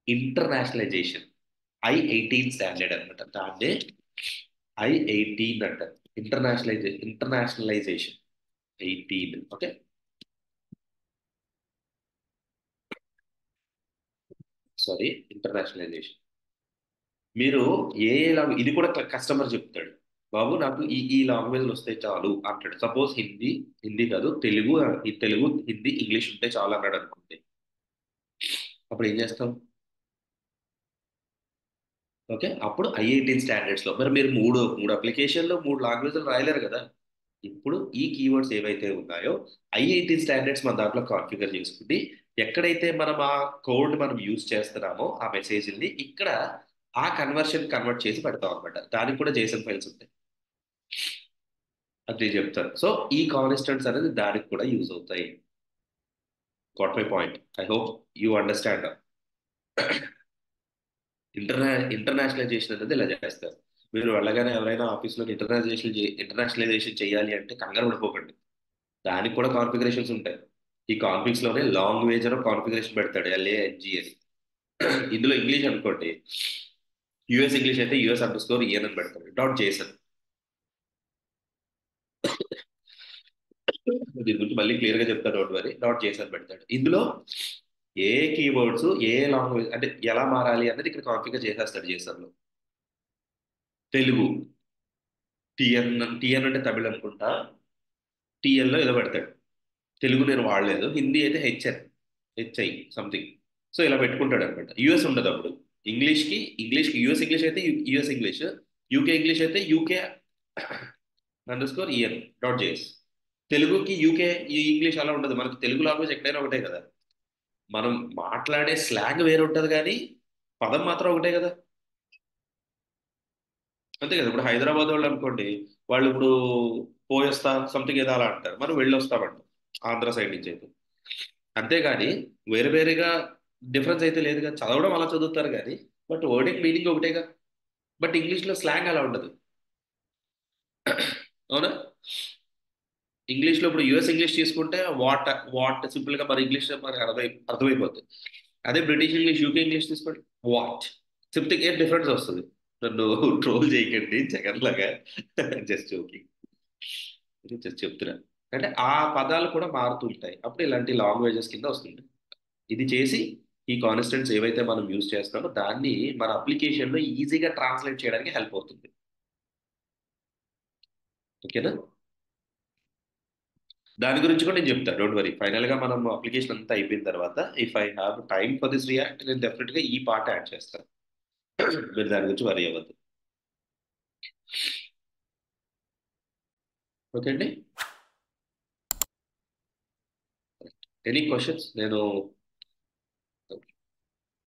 internationalisation. I-18 standard అనమాట, దాన్నే I-18 అంటారు. ఇంటర్నేషనలైజేషన్ 18. Okay, sorry, internationalisation. మీరు ఇది కూడా కస్టమర్ చెప్తాడు, బాబు నాకు ఈ లాంగ్వేజ్లు వస్తే చాలు అంటాడు. సపోజ్ హిందీ, హిందీ కాదు తెలుగు, ఈ తెలుగు హిందీ ఇంగ్లీష్ ఉంటే చాలు అన్నాడు అనుకోండి, అప్పుడు ఏం చేస్తాం? ఓకే, అప్పుడు I-18 స్టాండర్డ్స్ లో మరి మీరు మూడు మూడు అప్లికేషన్లో మూడు లాంగ్వేజ్లు రాయలేరు కదా. ఇప్పుడు ఈ కీవర్డ్స్ ఏవైతే ఉన్నాయో I-18 స్టాండర్డ్స్ మన దాంట్లో కాన్ఫిగర్ చేసుకుంది. ఎక్కడైతే మనం ఆ కోడ్ మనం యూజ్ చేస్తున్నామో ఆ మెసేజ్ని ఇక్కడ ఆ కన్వర్ట్ చేసి పెడతాం అనమాట. దానికి కూడా JSON ఫైల్స్ ఉంటాయి, అది నేను చెప్తాను. సో ఈ కాన్స్టెంట్స్ అనేది దానికి కూడా యూజ్ అవుతాయి. Got my point? I hope you understand. Internationalisation అనేది ఇలా చేస్తారు. మీరు వెళ్ళగానే ఎవరైనా ఆఫీస్లో ఇంటర్నేషనలైజేషన్ చేయాలి అంటే కంగారు పడిపోకండి, దానికి కూడా కాన్ఫిగరేషన్స్ ఉంటాయి. ఈ కాన్ఫిగ్స్ లోనే లాంగ్వేజ్ అని కాన్ఫిగరేషన్ పెడతాడు, LANG అని. ఇందులో ఇంగ్లీష్ అనుకోండి, యుఎస్ ఇంగ్లీష్ అయితే US_EN అని పెడతాడు, .json. దీని గురించి మళ్ళీ క్లియర్ గా చెప్తాడు, డోంట్ వరీ. .json పెడతాడు. ఇందులో ఏ కీవర్డ్స్ ఏ లాంగ్వేజ్ అంటే ఎలా మారాలి అన్నది ఇక్కడ కాన్ఫిగర్ చేసేస్తాడు JSON లో. తెలుగు టిఎన్ అంటే తమిళ్ అనుకుంటా, టిఎన్ లో ఏదో పెడతాడు. తెలుగు నేను వాడలేదు, హిందీ అయితే HI సంథింగ్. సో ఇలా పెట్టుకుంటాడు అనమాట. యుఎస్ ఉండదు అప్పుడు. ఇంగ్లీష్కి యుఎస్ ఇంగ్లీష్ అయితే యుఎస్ ఇంగ్లీష్, యూకే ఇంగ్లీష్ అయితే UK_EN.js. తెలుగుకి యూకే ఈ ఇంగ్లీష్ అలా ఉండదు. మనకి తెలుగు లాంగ్వేజ్ ఎక్కడైనా ఒకటే కదా, మనం మాట్లాడే స్లాంగ్ వేరే ఉంటుంది కానీ పదం మాత్రం ఒకటే కదా. అంతే కదా. ఇప్పుడు హైదరాబాద్ వాళ్ళు అనుకోండి, వాళ్ళు ఇప్పుడు పోయొస్తా సంథింగ్ ఏదో అలా అంటారు, మనం వెళ్ళొస్తామంటాం ఆంధ్ర సైడ్ నుంచి అయితే. అంతేగాని వేరే వేరేగా డిఫరెన్స్ అయితే లేదు కదా. చదవడం అలా చదువుతారు కానీ బట్ వర్డింగ్ మీనింగ్ ఒకటేగా. బట్ ఇంగ్లీష్లో స్లాంగ్ అలా ఉండదు, అవునా? ఇంగ్లీష్లో ఇప్పుడు యుఎస్ ఇంగ్లీష్ తీసుకుంటే వాట్ వాట్ సింపుల్గా మన ఇంగ్లీష్ మనకి అర్థమైపోతుంది. అదే బ్రిటిష్ ఇంగ్లీష్, యూకే ఇంగ్లీష్ తీసుకోండి, వాట్ సంథింగ్ ఏ డిఫరెన్స్ వస్తుంది. నన్ను ట్రోల్ చేయకండి జగన్ లాగా, జస్ట్ జోకింగ్, జస్ట్ చెప్తున్నా. అంటే ఆ పదాలు కూడా మారుతూ ఉంటాయి, అప్పుడు ఇలాంటి లాంగ్వేజెస్ కింద వస్తుంది. ఇది చేసి ఈ కాన్స్టెంట్స్ ఏవైతే మనం యూజ్ చేస్తున్నామో దాన్ని మన అప్లికేషన్లో ఈజీగా ట్రాన్స్లేట్ చేయడానికి హెల్ప్ అవుతుంది. ఓకేనా? దాని గురించి కూడా నేను చెప్తాను, డోంట్ వరీ. ఫైనల్ గా మనం అప్లికేషన్ అంతా అయిపోయిన తర్వాత if I have time for this react, నేను డెఫినెట్ గా ఈ పార్ట్ యాడ్ చేస్తాను. మీరు దాని గురించి వరీ అవ్వద్దు. ఓకే అండి. Any questions? నేను